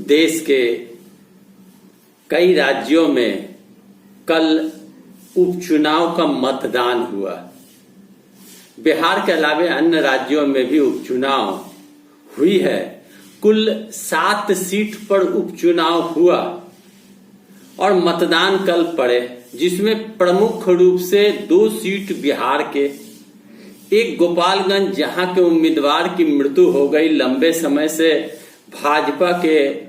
देश के कई राज्यों में कल उपचुनाव का मतदान हुआ। बिहार के अलावे अन्य राज्यों में भी उपचुनाव हुई है। कुल 7 सीट पर उपचुनाव हुआ और मतदान कल पड़े, जिसमें प्रमुख रूप से 2 सीट बिहार के, एक गोपालगंज जहां के उम्मीदवार की मृत्यु हो गई। लंबे समय से भाजपा के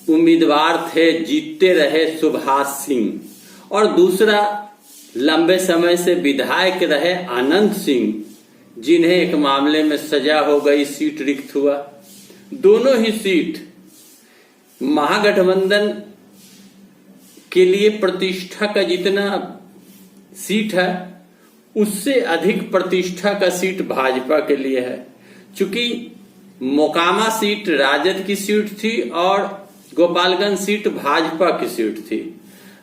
उम्मीदवार थे, जीतते रहे सुभाष सिंह, और दूसरा लंबे समय से विधायक रहे अनंत सिंह, जिन्हें एक मामले में सजा हो गई, सीट रिक्त हुआ। दोनों ही सीट महागठबंधन के लिए प्रतिष्ठा का जितना सीट है, उससे अधिक प्रतिष्ठा का सीट भाजपा के लिए है। चूंकि मोकामा सीट राजद की सीट थी और गोपालगंज सीट भाजपा की सीट थी।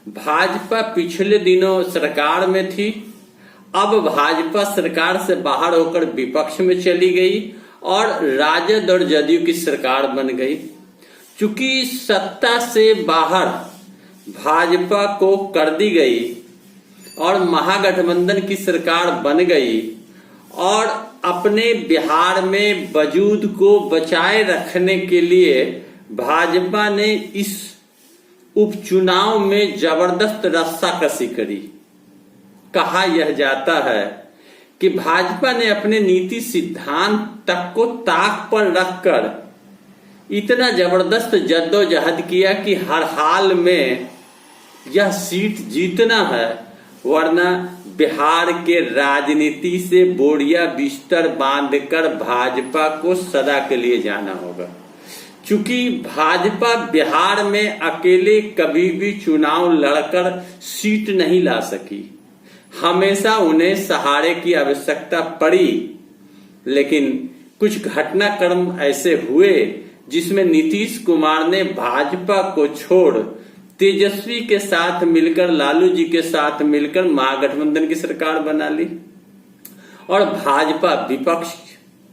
भाजपा पिछले दिनों सरकार में थी, अब भाजपा सरकार से बाहर होकर विपक्ष में चली गई और राजद और जदयू की सरकार बन गई। चूंकि सत्ता से बाहर भाजपा को कर दी गई और महागठबंधन की सरकार बन गई, और अपने बिहार में वजूद को बचाए रखने के लिए भाजपा ने इस उपचुनाव में जबरदस्त रस्साकसी करी। कहा यह जाता है कि भाजपा ने अपने नीति सिद्धांत तक को ताक पर रखकर इतना जबरदस्त जद्दोजहद किया कि हर हाल में यह सीट जीतना है, वरना बिहार के राजनीति से बोरिया बिस्तर बांधकर भाजपा को सदा के लिए जाना होगा। चूंकि भाजपा बिहार में अकेले कभी भी चुनाव लड़कर सीट नहीं ला सकी, हमेशा उन्हें सहारे की आवश्यकता पड़ी। लेकिन कुछ घटनाक्रम ऐसे हुए जिसमें नीतीश कुमार ने भाजपा को छोड़ तेजस्वी के साथ मिलकर, लालू जी के साथ मिलकर महागठबंधन की सरकार बना ली और भाजपा विपक्ष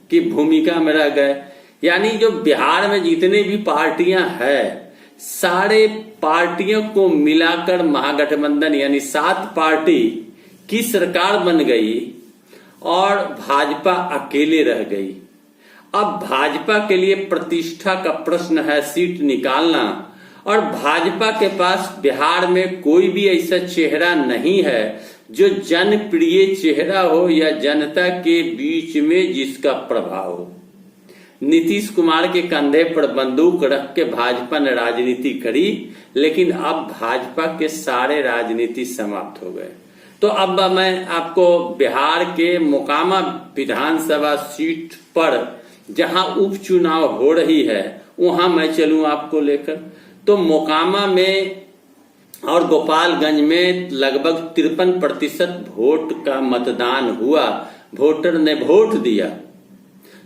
की भूमिका में रह गए। यानी जो बिहार में जितने भी पार्टियां हैं, सारे पार्टियों को मिलाकर महागठबंधन यानी 7 पार्टी की सरकार बन गई और भाजपा अकेले रह गई। अब भाजपा के लिए प्रतिष्ठा का प्रश्न है, सीट निकालना, और भाजपा के पास बिहार में कोई भी ऐसा चेहरा नहीं है जो जनप्रिय चेहरा हो या जनता के बीच में जिसका प्रभाव हो। नीतीश कुमार के कंधे पर बंदूक रख के भाजपा ने राजनीति करी, लेकिन अब भाजपा के सारे राजनीति समाप्त हो गए। तो अब मैं आपको बिहार के मोकामा विधानसभा सीट पर जहां उपचुनाव हो रही है वहां मैं चलूं आपको लेकर। तो मोकामा में और गोपालगंज में लगभग 53% वोट का मतदान हुआ। वोटर ने वोट दिया,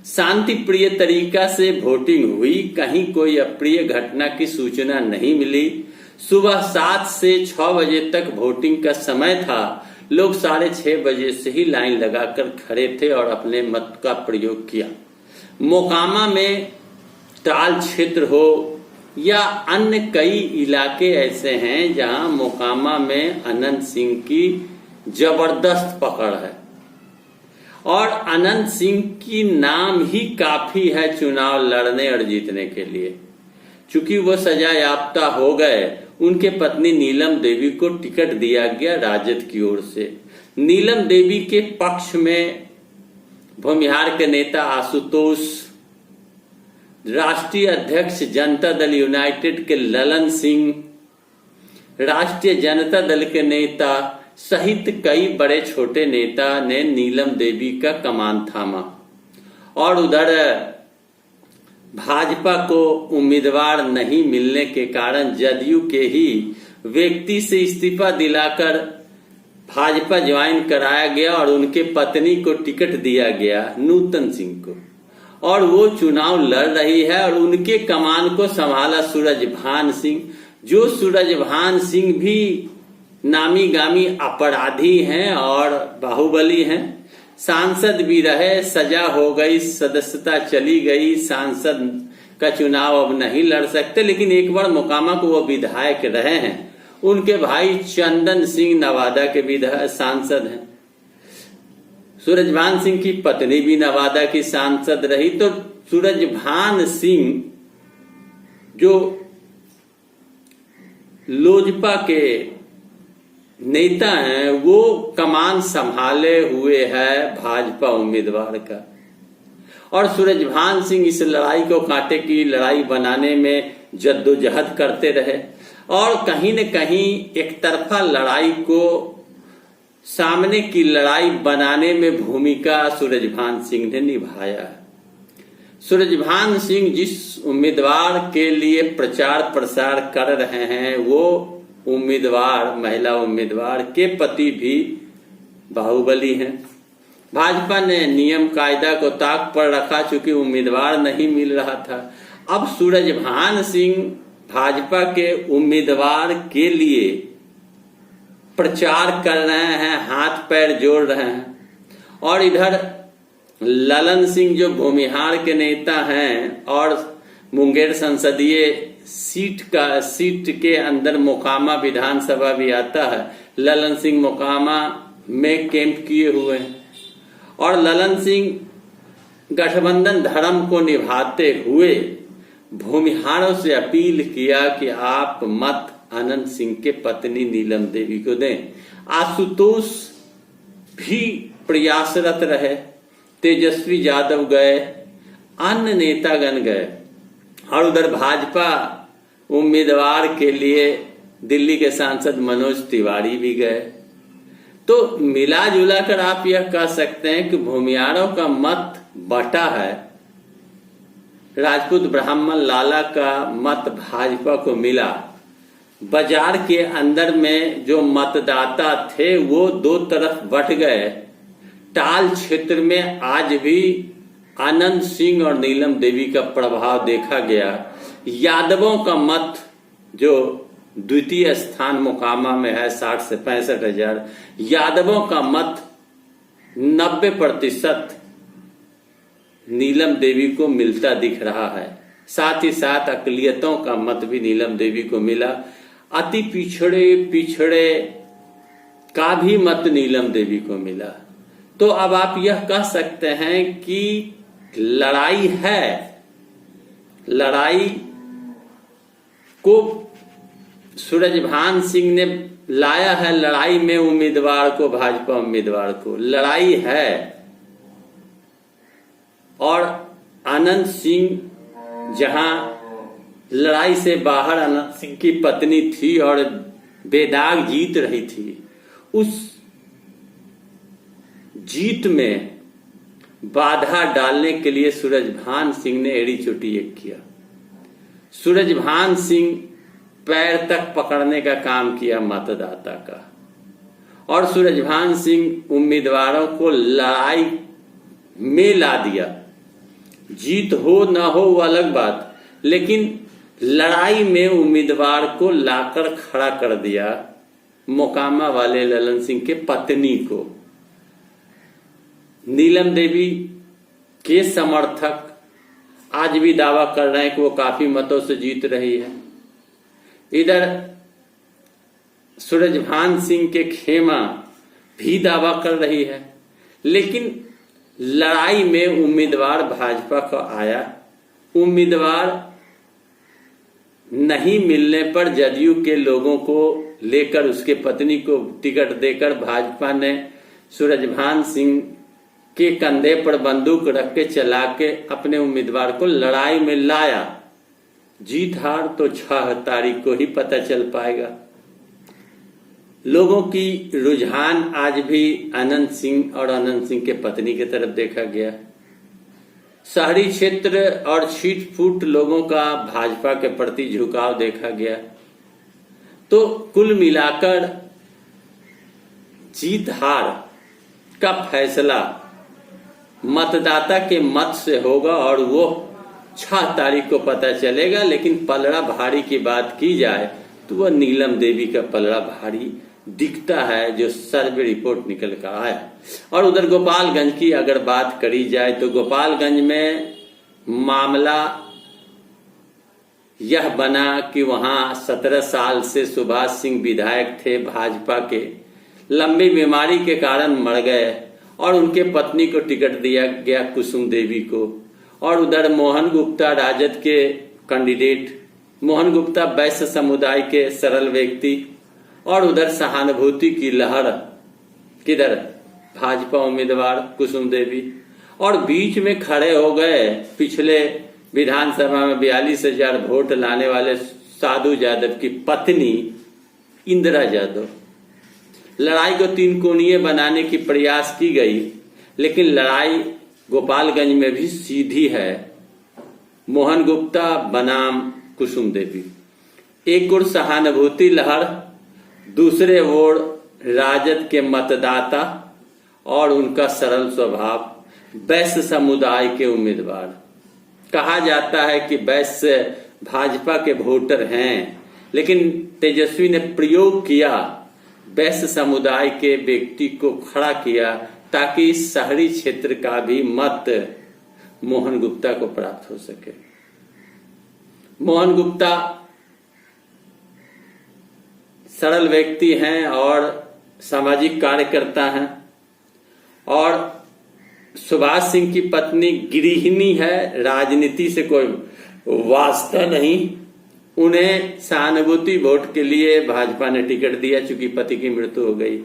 शांति प्रिय तरीका से वोटिंग हुई, कहीं कोई अप्रिय घटना की सूचना नहीं मिली। सुबह 7 से 6 बजे तक वोटिंग का समय था। लोग 6:30 बजे से ही लाइन लगाकर खड़े थे और अपने मत का प्रयोग किया। मोकामा में ताल क्षेत्र हो या अन्य कई इलाके ऐसे हैं जहां मोकामा में अनंत सिंह की जबरदस्त पकड़ है और अनंत सिंह की नाम ही काफी है चुनाव लड़ने और जीतने के लिए। चूंकि वो सजा याफ्ता हो गए, उनके पत्नी नीलम देवी को टिकट दिया गया राजद की ओर से। नीलम देवी के पक्ष में भूमिहार के नेता आशुतोष, राष्ट्रीय अध्यक्ष जनता दल यूनाइटेड के ललन सिंह, राष्ट्रीय जनता दल के नेता सहित कई बड़े छोटे नेता ने नीलम देवी का कमान थामा। और उधर भाजपा को उम्मीदवार नहीं मिलने के कारण जदयू के ही व्यक्ति से इस्तीफा दिलाकर भाजपा ज्वाइन कराया गया और उनके पत्नी को टिकट दिया गया नूतन सिंह को, और वो चुनाव लड़ रही है। और उनके कमान को संभाला सूरजभान सिंह, जो सूरजभान सिंह भी नामी गामी अपराधी हैं और बाहुबली हैं। सांसद भी रहे, सजा हो गई, सदस्यता चली गई, सांसद का चुनाव अब नहीं लड़ सकते, लेकिन एक बार मोकामा को वो विधायक रहे हैं। उनके भाई चंदन सिंह नवादा के विधायक सांसद हैं। सूरजभान सिंह की पत्नी भी नवादा की सांसद रही। तो सूरजभान सिंह जो लोजपा के नेता हैं, वो कमान संभाले हुए है भाजपा उम्मीदवार का। और सूरजभान सिंह इस लड़ाई को कांटे की लड़ाई बनाने में जद्दोजहद करते रहे और कहीं न कहीं एक तरफा लड़ाई को सामने की लड़ाई बनाने में भूमिका सूरजभान सिंह ने निभाया। सूरजभान सिंह जिस उम्मीदवार के लिए प्रचार प्रसार कर रहे हैं, वो उम्मीदवार, महिला उम्मीदवार के पति भी बाहुबली हैं। भाजपा ने नियम कायदा को ताक पर रखा, चूंकि उम्मीदवार नहीं मिल रहा था। अब सूरजभान सिंह भाजपा के उम्मीदवार के लिए प्रचार कर रहे हैं, हाथ पैर जोड़ रहे हैं। और इधर ललन सिंह जो भूमिहार के नेता हैं और मुंगेर संसदीय सीट के अंदर मोकामा विधानसभा भी आता है, ललन सिंह मोकामा में कैंप किए हुए हैं। और ललन सिंह गठबंधन धर्म को निभाते हुए भूमिहारों से अपील किया कि आप मत अनंत सिंह के पत्नी नीलम देवी को दें। आशुतोष भी प्रयासरत रहे, तेजस्वी यादव गए, अन्य नेतागण गए। और उधर भाजपा उम्मीदवार के लिए दिल्ली के सांसद मनोज तिवारी भी गए। तो मिला जुला कर आप यह कह सकते हैं कि भूमिहारों का मत बटा है। राजपूत ब्राह्मण लाला का मत भाजपा को मिला। बाजार के अंदर में जो मतदाता थे वो दो तरफ बट गए। टाल क्षेत्र में आज भी अनंत सिंह और नीलम देवी का प्रभाव देखा गया। यादवों का मत जो द्वितीय स्थान मोकामा में है 60 से 65 हजार, यादवों का मत 90% नीलम देवी को मिलता दिख रहा है। साथ ही साथ अकलियतों का मत भी नीलम देवी को मिला। अति पिछड़े का भी मत नीलम देवी को मिला। तो अब आप यह कह सकते हैं कि लड़ाई है, लड़ाई को सूरजभान सिंह ने लाया है, लड़ाई में उम्मीदवार को, भाजपा उम्मीदवार को लड़ाई है। और अनंत सिंह जहां लड़ाई से बाहर अनंत सिंह की पत्नी थी और बेदाग जीत रही थी, उस जीत में बाधा डालने के लिए सूरजभान सिंह ने एड़ी चोटी एक किया। सूरजभान सिंह पैर तक पकड़ने का काम किया मतदाता का। और सूरजभान सिंह उम्मीदवारों को लड़ाई में ला दिया। जीत हो ना हो वो अलग बात, लेकिन लड़ाई में उम्मीदवार को लाकर खड़ा कर दिया, मोकामा वाले ललन सिंह के पत्नी को। नीलम देवी के समर्थक आज भी दावा कर रहे हैं कि वो काफी मतों से जीत रही है। इधर सूरजभान सिंह के खेमा भी दावा कर रही है। लेकिन लड़ाई में उम्मीदवार भाजपा का आया। उम्मीदवार नहीं मिलने पर जदयू के लोगों को लेकर उसके पत्नी को टिकट देकर भाजपा ने सूरजभान सिंह के कंधे पर बंदूक रख के चला के अपने उम्मीदवार को लड़ाई में लाया। जीत हार तो 6 तारीख को ही पता चल पाएगा। लोगों की रुझान आज भी अनंत सिंह और अनंत सिंह के पत्नी की तरफ देखा गया। शहरी क्षेत्र और छीट फूट लोगों का भाजपा के प्रति झुकाव देखा गया। तो कुल मिलाकर जीत हार का फैसला मतदाता के मत से होगा और वो 6 तारीख को पता चलेगा। लेकिन पलड़ा भारी की बात की जाए तो वह नीलम देवी का पलड़ा भारी दिखता है, जो सर्वे रिपोर्ट निकल कर आया। और उधर गोपालगंज की अगर बात करी जाए तो गोपालगंज में मामला यह बना कि वहां 17 साल से सुभाष सिंह विधायक थे भाजपा के, लंबी बीमारी के कारण मर गए और उनके पत्नी को टिकट दिया गया कुसुम देवी को। और उधर मोहन गुप्ता राजद के कैंडिडेट, मोहन गुप्ता वैश्य समुदाय के सरल व्यक्ति, और उधर सहानुभूति की लहर किधर, भाजपा उम्मीदवार कुसुम देवी। और बीच में खड़े हो गए पिछले विधानसभा में 42,000 वोट लाने वाले साधु यादव की पत्नी इंदिरा यादव। लड़ाई को तीन कोणीय बनाने की प्रयास की गई, लेकिन लड़ाई गोपालगंज में भी सीधी है। मोहन गुप्ता बनाम कुसुम देवी, एक ओर सहानुभूति लहर, दूसरे ओर राजद के मतदाता और उनका सरल स्वभाव, वैश्य समुदाय के उम्मीदवार। कहा जाता है कि वैश्य भाजपा के वोटर हैं, लेकिन तेजस्वी ने प्रयोग किया, वैश्य समुदाय के व्यक्ति को खड़ा किया ताकि शहरी क्षेत्र का भी मत मोहन गुप्ता को प्राप्त हो सके। मोहन गुप्ता सरल व्यक्ति हैं और सामाजिक कार्यकर्ता हैं, और सुभाष सिंह की पत्नी गृहिणी है, राजनीति से कोई वास्ता नहीं। उन्हें सहानुभूति वोट के लिए भाजपा ने टिकट दिया, चूंकि पति की मृत्यु हो गई।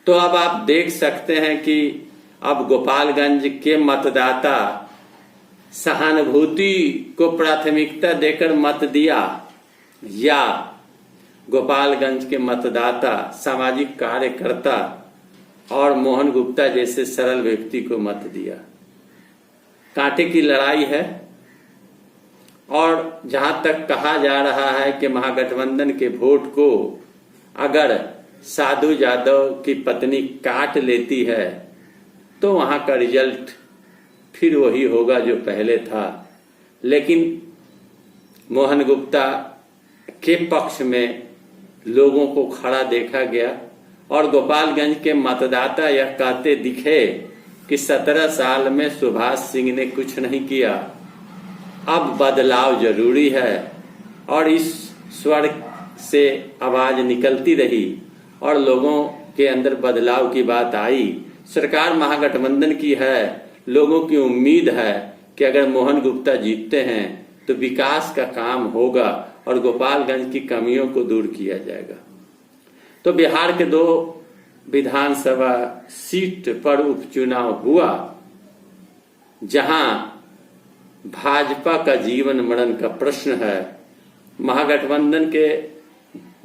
तो अब आप देख सकते हैं कि अब गोपालगंज के मतदाता सहानुभूति को प्राथमिकता देकर मत दिया, या गोपालगंज के मतदाता सामाजिक कार्यकर्ता और मोहन गुप्ता जैसे सरल व्यक्ति को मत दिया। कांटे की लड़ाई है। और जहां तक कहा जा रहा है कि महागठबंधन के वोट को अगर साधु यादव की पत्नी काट लेती है तो वहां का रिजल्ट फिर वही होगा जो पहले था। लेकिन मोहन गुप्ता के पक्ष में लोगों को खड़ा देखा गया, और गोपालगंज के मतदाता यह कहते दिखे कि 17 साल में सुभाष सिंह ने कुछ नहीं किया, अब बदलाव जरूरी है। और इस स्वर से आवाज निकलती रही और लोगों के अंदर बदलाव की बात आई। सरकार महागठबंधन की है, लोगों की उम्मीद है कि अगर मोहन गुप्ता जीतते हैं तो विकास का काम होगा और गोपालगंज की कमियों को दूर किया जाएगा। तो बिहार के 2 विधानसभा सीट पर उपचुनाव हुआ, जहां भाजपा का जीवन मरण का प्रश्न है। महागठबंधन के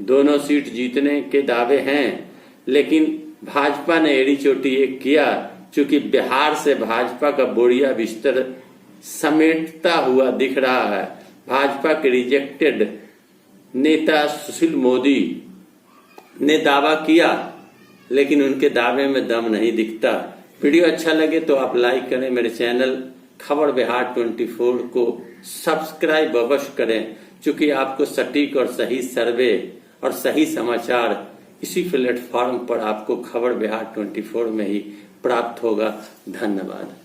दोनों सीट जीतने के दावे हैं, लेकिन भाजपा ने एड़ी चोटी एक किया, चूंकि बिहार से भाजपा का बोरिया बिस्तर समेटता हुआ दिख रहा है। भाजपा के रिजेक्टेड नेता सुशील मोदी ने दावा किया, लेकिन उनके दावे में दम नहीं दिखता। वीडियो अच्छा लगे तो आप लाइक करें, मेरे चैनल खबर बिहार 24 को सब्सक्राइब अवश्य करें, क्योंकि आपको सटीक और सही सर्वे और सही समाचार इसी प्लेटफॉर्म पर आपको खबर बिहार 24 में ही प्राप्त होगा। धन्यवाद।